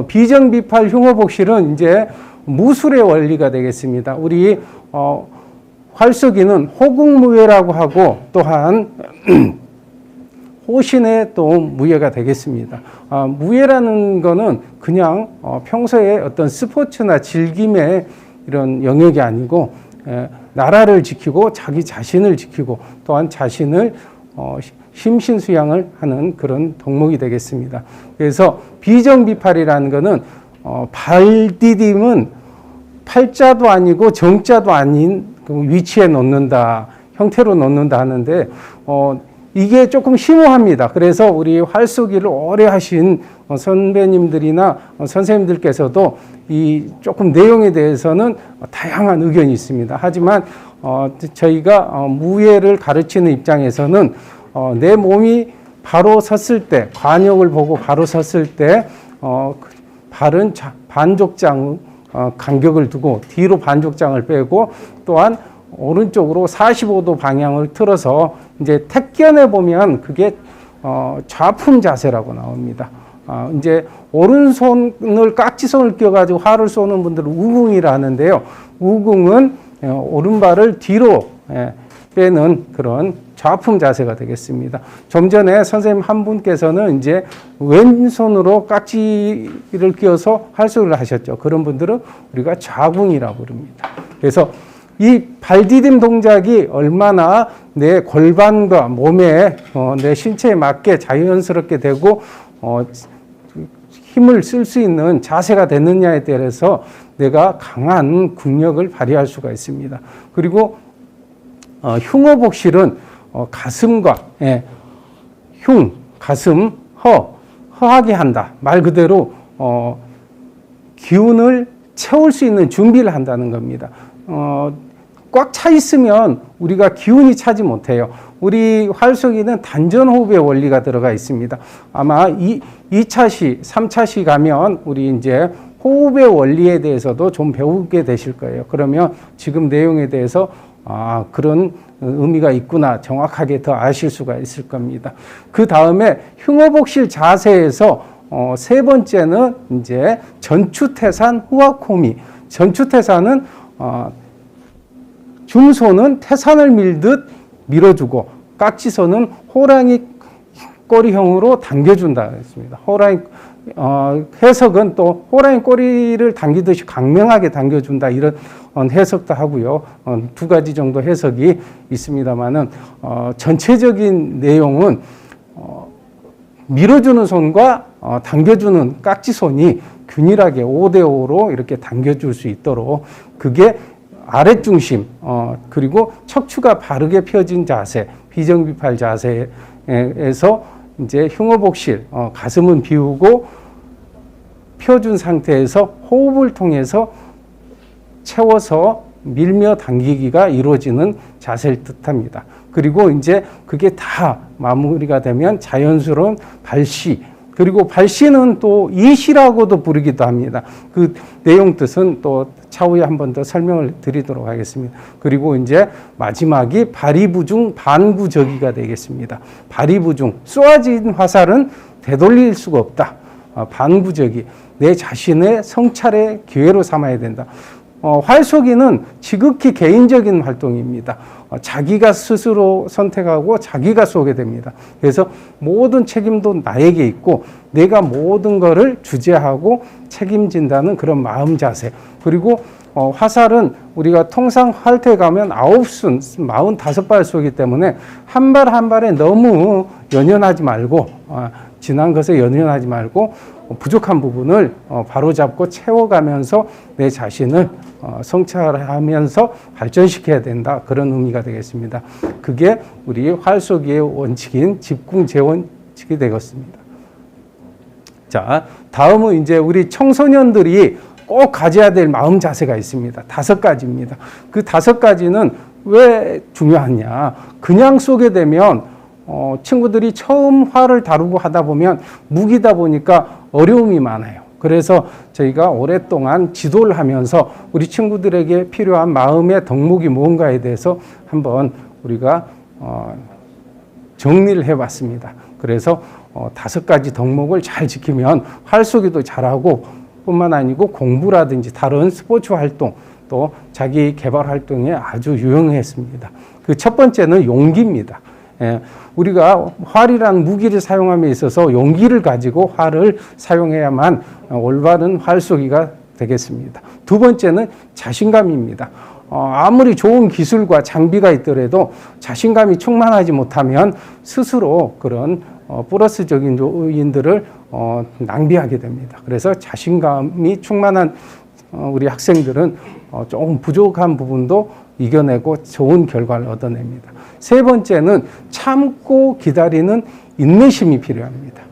A: 비정비팔 흉어복실은 이제 무술의 원리가 되겠습니다. 우리 활쏘기는 호국무예라고 하고 또한 호신의 또 무예가 되겠습니다. 무예라는 거는 그냥 평소에 어떤 스포츠나 즐김의 이런 영역이 아니고 나라를 지키고 자기 자신을 지키고 또한 자신을 심신수양을 하는 그런 덕목이 되겠습니다. 그래서 비정비팔이라는 거는 발디딤은 팔자도 아니고 정자도 아닌 그 위치에 놓는다, 형태로 놓는다 하는데 이게 조금 심오합니다. 그래서 우리 활쏘기를 오래 하신 선배님들이나 선생님들께서도 이 조금 내용에 대해서는 다양한 의견이 있습니다. 하지만 저희가 무예를 가르치는 입장에서는 내 몸이 바로 섰을 때, 관역을 보고 바로 섰을 때 발은 반족장 간격을 두고 뒤로 반족장을 빼고 또한 오른쪽으로 45도 방향을 틀어서 이제 택견에 보면 그게 좌품 자세라고 나옵니다. 이제 오른손을 깍지손을 껴가지고 활을 쏘는 분들은 우궁이라 하는데요. 우궁은 오른발을 뒤로 빼는 그런 좌품 자세가 되겠습니다. 좀 전에 선생님 한 분께서는 이제 왼손으로 깍지를 끼워서 활쏘기를 하셨죠. 그런 분들은 우리가 좌궁이라고 부릅니다. 그래서 이 발디딤 동작이 얼마나 내 골반과 몸에 내 신체에 맞게 자연스럽게 되고 힘을 쓸 수 있는 자세가 됐느냐에 따라서 내가 강한 국력을 발휘할 수가 있습니다. 그리고 흉어복실은 가슴과 가슴, 허하게 한다. 말 그대로 기운을 채울 수 있는 준비를 한다는 겁니다. 꽉 차 있으면 우리가 기운이 차지 못해요. 우리 활쏘기는 단전호흡의 원리가 들어가 있습니다. 아마 2차시, 3차시 가면 우리 이제 호흡의 원리에 대해서도 좀 배우게 되실 거예요. 그러면 지금 내용에 대해서 그런 의미가 있구나 정확하게 더 아실 수가 있을 겁니다. 그 다음에 흉어복실 자세에서 세 번째는 이제 전추태산 후하코미. 전추태산은 중손은 태산을 밀듯 밀어주고 깍지손은 호랑이 꼬리형으로 당겨준다 했습니다. 호랑이 해석은 또 호랑이 꼬리를 당기듯이 강명하게 당겨준다 이런 해석도 하고요. 두 가지 정도 해석이 있습니다만은 전체적인 내용은 밀어주는 손과 당겨주는 깍지손이 균일하게 5대5로 이렇게 당겨줄 수 있도록 그게 아랫중심 그리고 척추가 바르게 펴진 자세 비정비팔 자세에서 이제 흉어복실 가슴은 비우고 펴준 상태에서 호흡을 통해서 채워서 밀며 당기기가 이루어지는 자세를 뜻합니다. 그리고 이제 그게 다 마무리가 되면 자연스러운 발시 그리고 발시는 또 이시라고도 부르기도 합니다. 그 내용 뜻은 또 차후에 한 번 더 설명을 드리도록 하겠습니다. 그리고 이제 마지막이 발이부중 반구저기가 되겠습니다. 발이부중 쏘아진 화살은 되돌릴 수가 없다. 반구저기 내 자신의 성찰의 기회로 삼아야 된다. 활쏘기는 지극히 개인적인 활동입니다. 자기가 스스로 선택하고 자기가 쏘게 됩니다. 그래서 모든 책임도 나에게 있고 내가 모든 것을 주재하고 책임진다는 그런 마음 자세. 그리고 화살은 우리가 통상 활터에 가면 9순, 45발 쏘기 때문에 한 발 한 발에 너무 연연하지 말고 지난 것에 연연하지 말고 부족한 부분을 바로잡고 채워가면서 내 자신을 성찰하면서 발전시켜야 된다. 그런 의미가 되겠습니다. 그게 우리 활쏘기의 원칙인 집궁재원칙이 되겠습니다. 자, 다음은 이제 우리 청소년들이 꼭 가져야 될 마음 자세가 있습니다. 5가지입니다. 그 5가지는 왜 중요하냐. 그냥 쏘게 되면 친구들이 처음 활을 다루고 하다 보면 무기다 보니까 어려움이 많아요. 그래서 저희가 오랫동안 지도를 하면서 우리 친구들에게 필요한 마음의 덕목이 무언가에 대해서 한번 우리가 정리를 해봤습니다. 그래서 5가지 덕목을 잘 지키면 활쏘기도 잘하고 뿐만 아니고 공부라든지 다른 스포츠 활동 또 자기 개발 활동에 아주 유용했습니다. 그 첫 번째는 용기입니다. 우리가 활이란 무기를 사용함에 있어서 용기를 가지고 활을 사용해야만 올바른 활쏘기가 되겠습니다. 두 번째는 자신감입니다. 아무리 좋은 기술과 장비가 있더라도 자신감이 충만하지 못하면 스스로 그런 플러스적인 요인들을 낭비하게 됩니다. 그래서 자신감이 충만한 우리 학생들은 조금 부족한 부분도 이겨내고 좋은 결과를 얻어냅니다. 세 번째는 참고 기다리는 인내심이 필요합니다.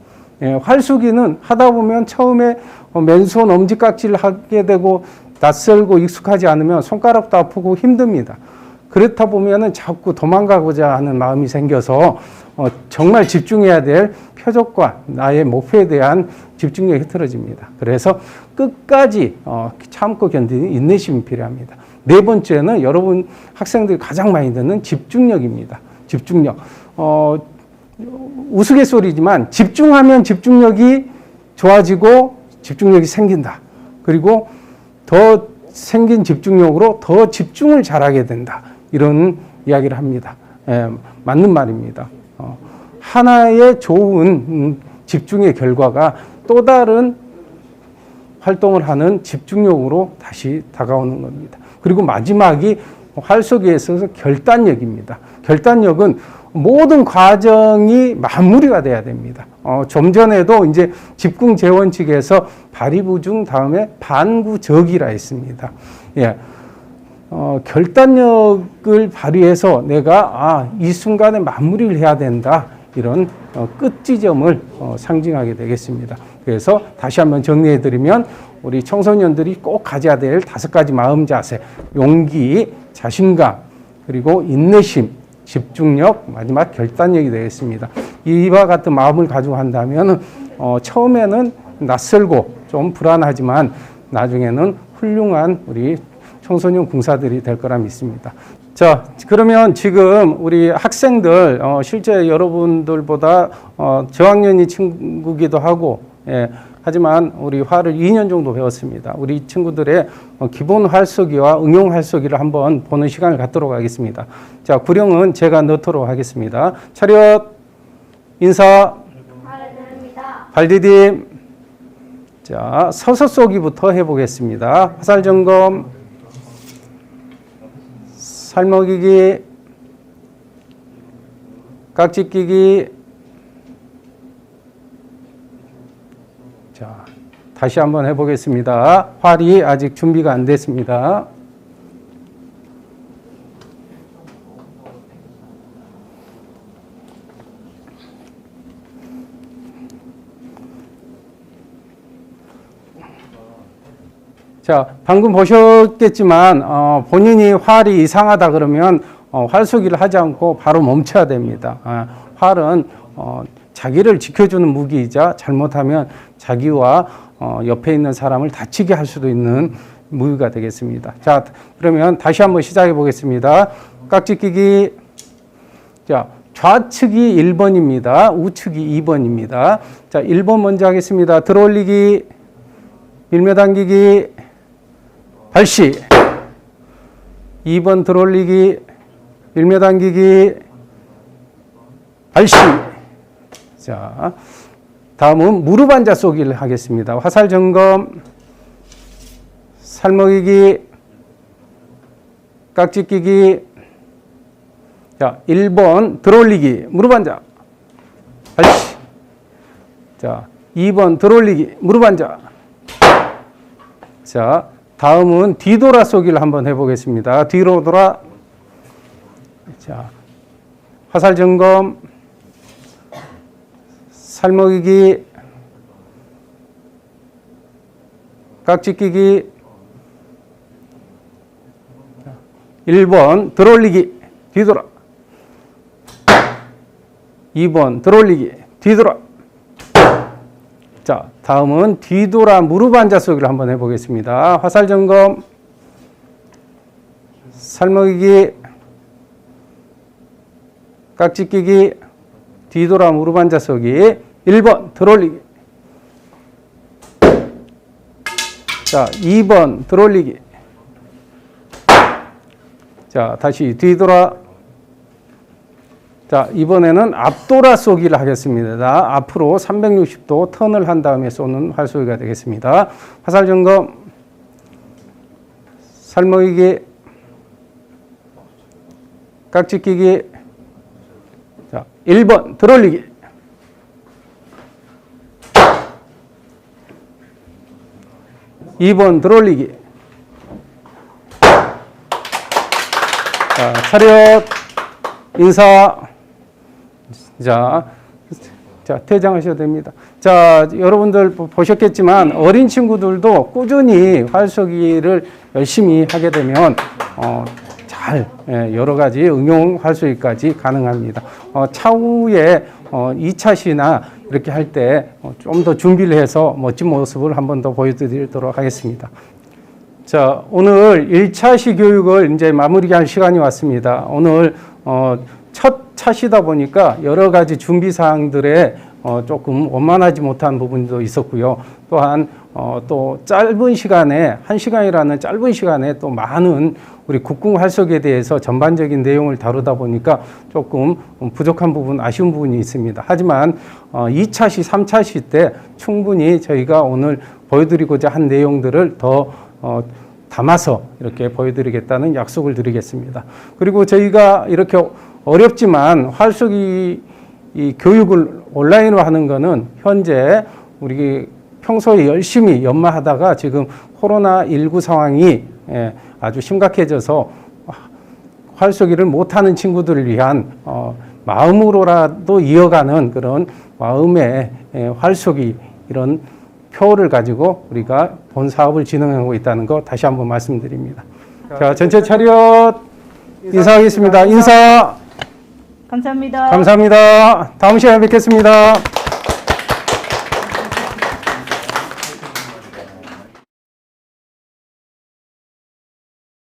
A: 활수기는 하다 보면 처음에 맨손 엄지깍지를 하게 되고 낯설고 익숙하지 않으면 손가락도 아프고 힘듭니다. 그렇다 보면은 자꾸 도망가고자 하는 마음이 생겨서 정말 집중해야 될 표적과 나의 목표에 대한 집중력이 흐트러집니다. 그래서 끝까지 참고 견디는 인내심이 필요합니다. 네 번째는 여러분 학생들이 가장 많이 듣는 집중력입니다. 집중력. 우스갯소리지만 집중하면 집중력이 좋아지고 집중력이 생긴다. 그리고 더 생긴 집중력으로 더 집중을 잘하게 된다. 이런 이야기를 합니다. 맞는 말입니다. 하나의 좋은 집중의 결과가 또 다른 활동을 하는 집중력으로 다시 다가오는 겁니다. 그리고 마지막이 활쏘기에 있어서 결단력입니다. 결단력은 모든 과정이 마무리가 돼야 됩니다. 좀 전에도 이제 집궁재원칙에서 발의부중 다음에 반구적이라 했습니다. 예. 결단력을 발휘해서 내가 이 순간에 마무리를 해야 된다. 이런 끝 지점을 상징하게 되겠습니다. 그래서 다시 한번 정리해 드리면 우리 청소년들이 꼭 가져야 될 5가지 마음 자세, 용기, 자신감, 그리고 인내심, 집중력, 마지막 결단력이 되겠습니다. 이와 같은 마음을 가지고 한다면 처음에는 낯설고 좀 불안하지만 나중에는 훌륭한 우리 청소년 군사들이 될 거라 믿습니다. 자, 그러면 지금 우리 학생들 실제 여러분들보다 저학년이 친구기도 하고, 하지만 우리 활을 2년 정도 배웠습니다. 우리 친구들의 기본 활쏘기와 응용 활쏘기를 한번 보는 시간을 갖도록 하겠습니다. 자, 구령은 제가 넣도록 하겠습니다. 차렷, 인사, 발디딤. 자, 서서 쏘기부터 해보겠습니다. 화살 점검, 살먹이기, 깍지 끼기. 자, 다시 한번 해보겠습니다. 활이 아직 준비가 안 됐습니다. 자, 방금 보셨겠지만 본인이 활이 이상하다 그러면 활쏘기를 하지 않고 바로 멈춰야 됩니다. 활은 자기를 지켜주는 무기이자 잘못하면 자기와 옆에 있는 사람을 다치게 할 수도 있는 무기가 되겠습니다. 자, 그러면 다시 한번 시작해 보겠습니다. 깍지 끼기. 자, 좌측이 1번입니다. 우측이 2번입니다. 자, 1번 먼저 하겠습니다. 들어올리기, 밀며 당기기, 발시. 2번 들어올리기, 밀며 당기기, 발시. 자, 다음은 무릎 앉아 쏘기를 하겠습니다. 화살 점검, 살먹이기, 깍지 끼기. 자, 1번 들어올리기, 무릎 앉아, 발시. 자, 2번 들어올리기, 무릎 앉아. 자, 다음은 뒤돌아 쏘기를 한번 해보겠습니다. 뒤로 돌아. 자, 화살 점검, 살먹이기, 깍지 끼기. 1번 들어올리기, 뒤돌아. 2번 들어올리기, 뒤돌아. 자, 다음은 뒤돌아 무릎 앉아 쏘기를 한번 해보겠습니다. 화살 점검, 살먹이기, 깍지 끼기, 뒤돌아 무릎 앉아 쏘기. 1번 들어올리기. 자, 2번 들어올리기. 자, 다시 뒤돌아. 자, 이번에는 앞돌아 쏘기를 하겠습니다. 앞으로 360도 턴을 한 다음에 쏘는 활쏘기가 되겠습니다. 화살 점검, 살먹이기, 깍지 끼기. 자, 1번 들어올리기. 2번 들어올리기. 자, 차렷, 인사. 자, 퇴장하셔도 됩니다. 자, 여러분들 보셨겠지만 어린 친구들도 꾸준히 활쏘기를 열심히 하게 되면 잘 여러 가지 응용 활쏘기까지 가능합니다. 차후에 2차 시나 이렇게 할 때 좀 더 준비를 해서 멋진 모습을 한 번 더 보여드리도록 하겠습니다. 자, 오늘 1차 시 교육을 이제 마무리할 시간이 왔습니다. 오늘 첫 차시다 보니까 여러 가지 준비 사항들에 조금 원만하지 못한 부분도 있었고요. 또한 또 짧은 시간에 1시간이라는 짧은 시간에 또 많은 우리 국궁 활쏘기에 대해서 전반적인 내용을 다루다 보니까 조금 부족한 부분, 아쉬운 부분이 있습니다. 하지만 2차 시, 3차 시 때 충분히 저희가 오늘 보여드리고자 한 내용들을 더 담아서 이렇게 보여드리겠다는 약속을 드리겠습니다. 그리고 저희가 이렇게 어렵지만 활쏘기 이 교육을 온라인으로 하는 거는 현재 우리 평소에 열심히 연마하다가 지금 코로나19 상황이 아주 심각해져서 활쏘기를 못하는 친구들을 위한 마음으로라도 이어가는 그런 마음의 활쏘기 이런 표를 가지고 우리가 본 사업을 진행하고 있다는 거 다시 한번 말씀드립니다. 자, 전체 차렷 인사하겠습니다. 인사.
B: 감사합니다.
A: 감사합니다. 다음 시간에 뵙겠습니다.